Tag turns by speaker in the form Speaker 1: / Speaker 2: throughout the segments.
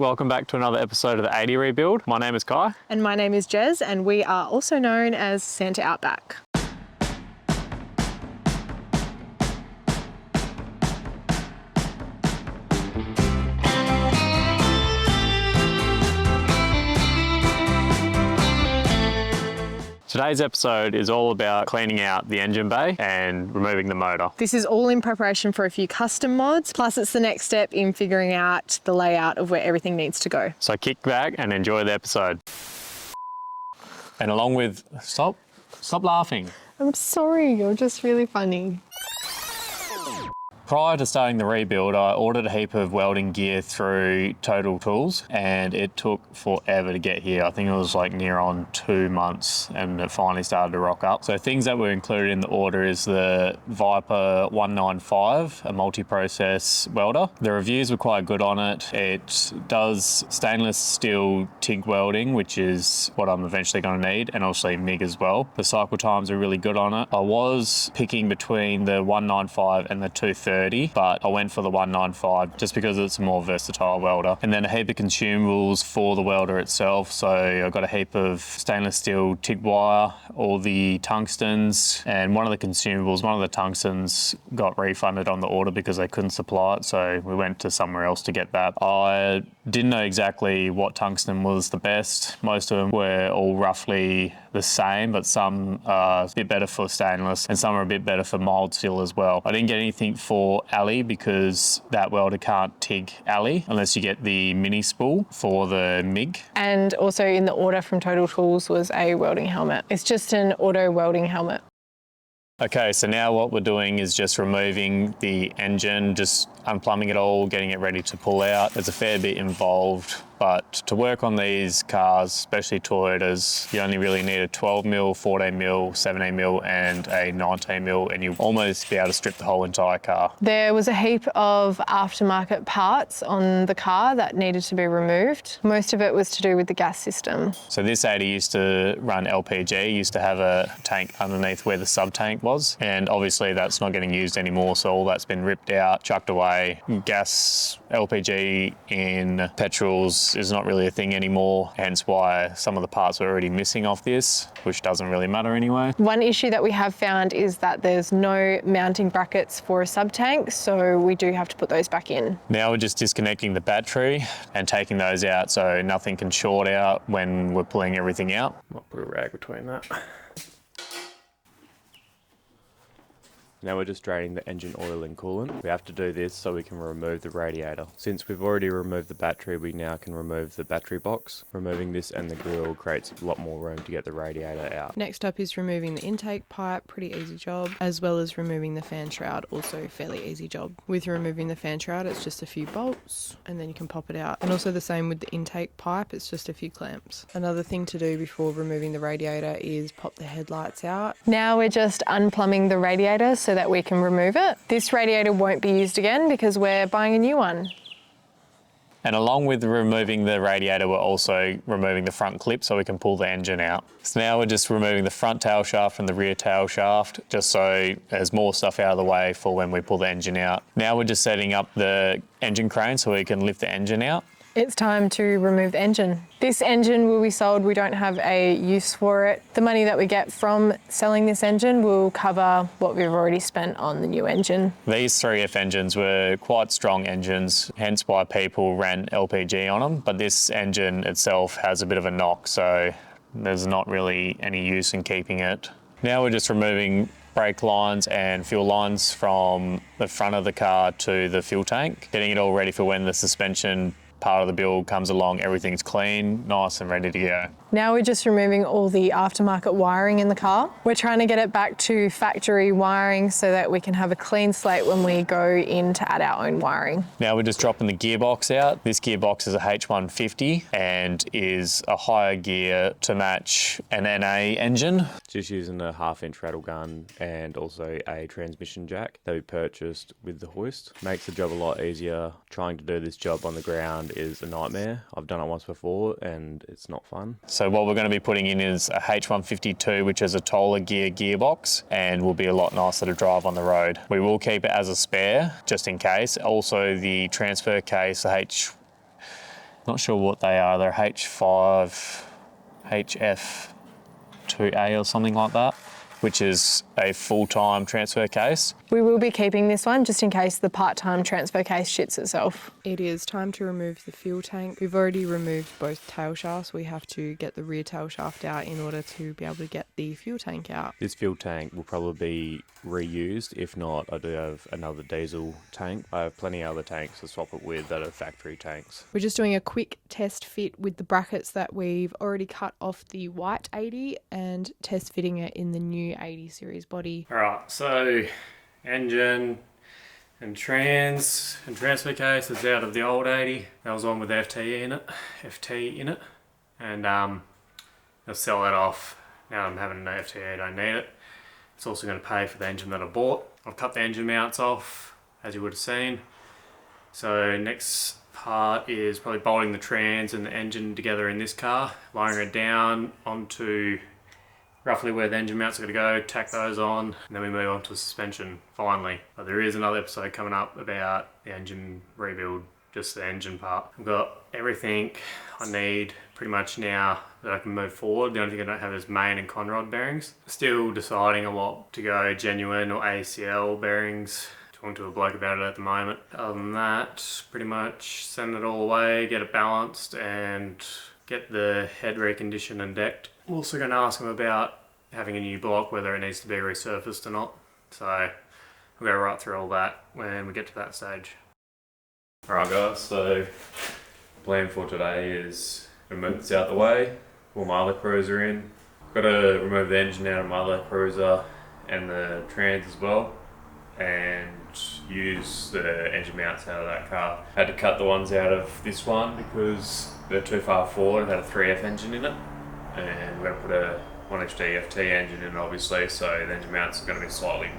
Speaker 1: welcome back to another episode of the 80 Rebuild. My name is Kye.
Speaker 2: And my name is Jez, and we are also known as Santa Outback.
Speaker 1: Today's episode is all about cleaning out the engine bay and removing the motor.
Speaker 2: This is all in preparation for a few custom mods, plus it's the next step in figuring out the layout of where everything needs to go.
Speaker 1: So kick back and enjoy the episode. And along with, stop laughing.
Speaker 2: I'm sorry, you're just really funny.
Speaker 1: Prior to starting the rebuild, I ordered a heap of welding gear through Total Tools and it took forever to get here. I think it was like near on 2 months and it finally started to rock up. So things that were included in the order is the Viper 195, a multi-process welder. The reviews were quite good on it. It does stainless steel TIG welding, which is what I'm eventually going to need, and also MIG as well. The cycle times are really good on it. I was picking between the 195 and the 230, but I went for the 195 just because it's a more versatile welder. And then a heap of consumables for the welder itself. So I got a heap of stainless steel TIG wire, all the tungstens, and one of the tungstens got refunded on the order because they couldn't supply it. So we went to somewhere else to get that. I didn't know exactly what tungsten was the best. Most of them were all roughly the same, but some are a bit better for stainless and some are a bit better for mild steel as well. I didn't get anything for alley because that welder can't TIG alley unless you get the mini spool for the MIG.
Speaker 2: And also in the order from Total Tools was a welding helmet. It's just an auto welding helmet.
Speaker 1: Okay, so now what we're doing is just removing the engine, just unplumbing it all, getting it ready to pull out. There's a fair bit involved, but to work on these cars, especially Toyotas, you only really need a 12mm, 14mm, 17mm and a 19mm, and you'll almost be able to strip the whole entire car.
Speaker 2: There was a heap of aftermarket parts on the car that needed to be removed. Most of it was to do with the gas system.
Speaker 1: So this 80 used to run LPG, used to have a tank underneath where the sub-tank was, and obviously that's not getting used anymore, so all that's been ripped out, chucked away. Gas, LPG in petrols is not really a thing anymore, hence why some of the parts are already missing off this, which doesn't really matter anyway. One
Speaker 2: issue that we have found is that there's no mounting brackets for a sub-tank, so we do have to put those back in.
Speaker 1: Now we're just disconnecting the battery and taking those out so nothing can short out when we're pulling everything out. I'll put a rag between that.
Speaker 3: Now we're just draining the engine oil and coolant. We have to do this so we can remove the radiator. Since we've already removed the battery, we now can remove the battery box. Removing this and the grill creates a lot more room to get the radiator out.
Speaker 4: Next up is removing the intake pipe, pretty easy job, as well as removing the fan shroud, also fairly easy job. With removing the fan shroud, it's just a few bolts and then you can pop it out. And also the same with the intake pipe, it's just a few clamps. Another thing to do before removing the radiator is pop the headlights out.
Speaker 2: Now we're just unplumbing the radiator so that we can remove it. This radiator won't be used again because we're buying a new one.
Speaker 1: And along with removing the radiator, we're also removing the front clip so we can pull the engine out. So now we're just removing the front tail shaft and the rear tail shaft, just so there's more stuff out of the way for when we pull the engine out. Now we're just setting up the engine crane so we can lift the engine out.
Speaker 2: It's time to remove the engine. This engine will be sold, we don't have a use for it. The money that we get from selling this engine will cover what we've already spent on the new engine.
Speaker 1: These 3F engines were quite strong engines, hence why people ran LPG on them, but this engine itself has a bit of a knock, so there's not really any use in keeping it. Now we're just removing brake lines and fuel lines from the front of the car to the fuel tank, getting it all ready for when the suspension part of the build comes along, everything's clean, nice and ready to go.
Speaker 2: Now we're just removing all the aftermarket wiring in the car. We're trying to get it back to factory wiring so that we can have a clean slate when we go in to add our own wiring.
Speaker 1: Now we're just dropping the gearbox out. This gearbox is a H150 and is a higher gear to match an NA engine.
Speaker 3: Just using a 1/2-inch rattle gun and also a transmission jack that we purchased with the hoist. Makes the job a lot easier. Trying to do this job on the ground is a nightmare. I've done it once before and it's not fun.
Speaker 1: So what we're going to be putting in is a H152, which is a taller gearbox and will be a lot nicer to drive on the road. We will keep it as a spare just in case. Also the transfer case, Not sure what they are. They're H5, HF2A or something like that, which is a full-time transfer case.
Speaker 2: We will be keeping this one just in case the part-time transfer case shits itself.
Speaker 4: It is time to remove the fuel tank. We've already removed both tail shafts. We have to get the rear tail shaft out in order to be able to get the fuel tank out.
Speaker 3: This fuel tank will probably be reused. If not, I do have another diesel tank. I have plenty of other tanks to swap it with that are factory tanks.
Speaker 4: We're just doing a quick test fit with the brackets that we've already cut off the white 80 and test fitting it in the new 80 series body.
Speaker 1: All right, so engine and transfer case is out of the old 80. That was on with FT in it. And I'll sell that off. Now I'm having an FT, I don't need it. It's also going to pay for the engine that I bought. I've cut the engine mounts off, as you would have seen. So next part is probably bolting the trans and the engine together in this car, lowering it down onto roughly where the engine mounts are going to go, tack those on, and then we move on to the suspension finally. But there is another episode coming up about the engine rebuild, just the engine part. I've got everything I need pretty much now that I can move forward. The only thing I don't have is main and conrod bearings. Still deciding on what to go, genuine or ACL bearings. Talking to a bloke about it at the moment. Other than that, pretty much send it all away, get it balanced, and get the head reconditioned and decked. I'm also going to ask him about having a new block, whether it needs to be resurfaced or not. So we'll go right through all that when we get to that stage. Alright guys, so plan for today is to move this out the way, pull my LANDCRUISER in. Got to remove the engine out of my LANDCRUISER and the trans as well, and use the engine mounts out of that car. Had to cut the ones out of this one because they're too far forward. It had a 3F engine in it, and we're going to put a 1HT FT engine in obviously, so the engine mounts are going to be slightly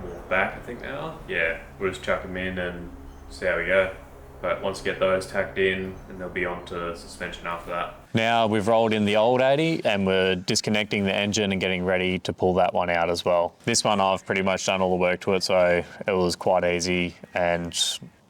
Speaker 1: more back, I think now. Yeah, we'll just chuck them in and see how we go. But once we get those tacked in, then they'll be on to suspension after that. Now we've rolled in the old 80 and we're disconnecting the engine and getting ready to pull that one out as well. This one I've pretty much done all the work to it, so it was quite easy and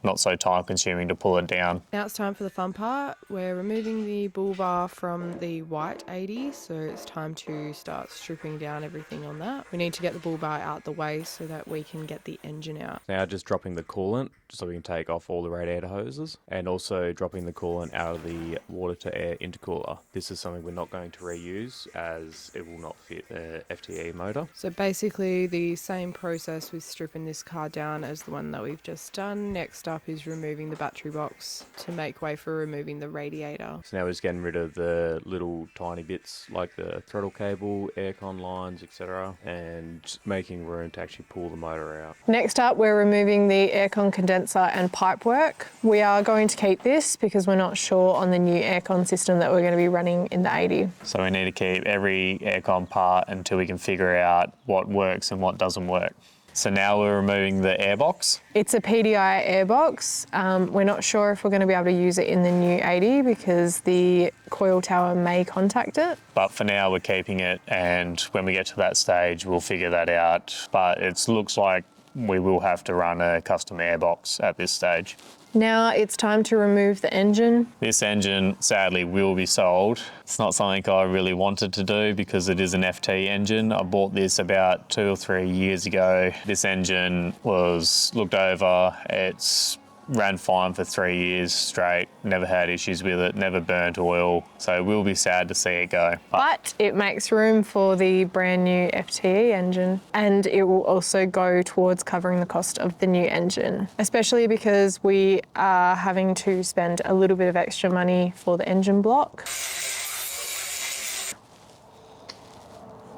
Speaker 1: not so time consuming to pull it down.
Speaker 4: Now it's time for the fun part. We're removing the bull bar from the white 80, so it's time to start stripping down everything on that. We need to get the bull bar out the way so that we can get the engine out.
Speaker 3: Now just dropping the coolant so we can take off all the radiator hoses, and also dropping the coolant out of the water to air intercooler. This is something we're not going to reuse as it will not fit the FTE motor.
Speaker 4: So basically the same process with stripping this car down as the one that we've just done. Next up is removing the battery box to make way for removing the radiator.
Speaker 3: So now we're just getting rid of the little tiny bits like the throttle cable, aircon lines, etc., and making room to actually pull the motor out.
Speaker 2: Next up, we're removing the aircon condenser and pipe work. We are going to keep this because we're not sure on the new aircon system that we're going to be running in the 80.
Speaker 1: So we need to keep every aircon part until we can figure out what works and what doesn't work. So now we're removing the airbox.
Speaker 2: It's a PDI airbox. We're not sure if we're going to be able to use it in the new 80 because the coil tower may contact it.
Speaker 1: But for now we're keeping it, and when we get to that stage we'll figure that out. But it looks like we will have to run a custom airbox at this stage.
Speaker 2: Now it's time to remove the engine.
Speaker 1: This engine sadly will be sold. It's not something I really wanted to do because it is an FT engine. I bought this about 2 or 3 years ago. This engine was looked over. It's ran fine for 3 years straight, never had issues with it, never burnt oil, so it will be sad to see it go.
Speaker 2: But it makes room for the brand new FTE engine, and it will also go towards covering the cost of the new engine, especially because we are having to spend a little bit of extra money for the engine block.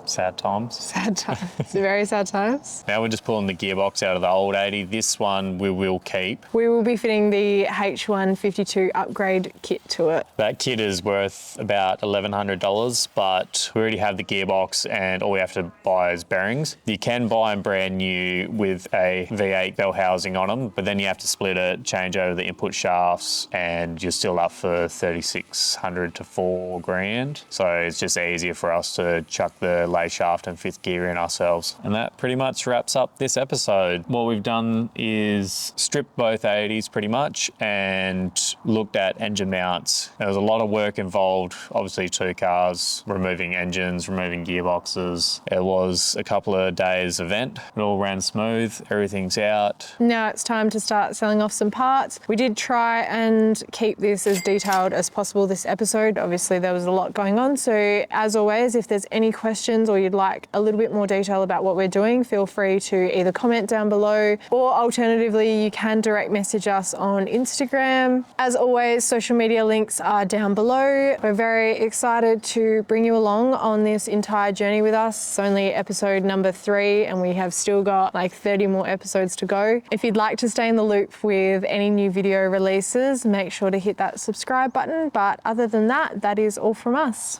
Speaker 1: Sad times.
Speaker 2: Sad times, very sad times.
Speaker 1: Now we're just pulling the gearbox out of the old 80. This one we will keep.
Speaker 2: We will be fitting the H152 upgrade kit to it.
Speaker 1: That kit is worth about $1,100, but we already have the gearbox and all we have to buy is bearings. You can buy them brand new with a V8 bell housing on them, but then you have to split it, change over the input shafts, and you're still up for $3,600 to $4,000. So it's just easier for us to chuck the way shaft and 5th gear in ourselves. And that pretty much wraps up this episode. What we've done is stripped both 80s pretty much and looked at engine mounts. There was a lot of work involved, obviously 2 cars, removing engines, removing gearboxes. It was a couple of days event. It all ran smooth, everything's out.
Speaker 2: Now it's time to start selling off some parts. We did try and keep this as detailed as possible this episode. Obviously there was a lot going on, so as always, if there's any questions or you'd like a little bit more detail about what we're doing, feel free to either comment down below, or alternatively you can direct message us on Instagram. As always, social media links are down below. We're very excited to bring you along on this entire journey with us. It's only episode number 3 and we have still got like 30 more episodes to go. If you'd like to stay in the loop with any new video releases, make sure to hit that subscribe button. But other than that, that is all from us.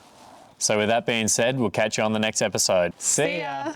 Speaker 1: So with that being said, we'll catch you on the next episode.
Speaker 2: See ya.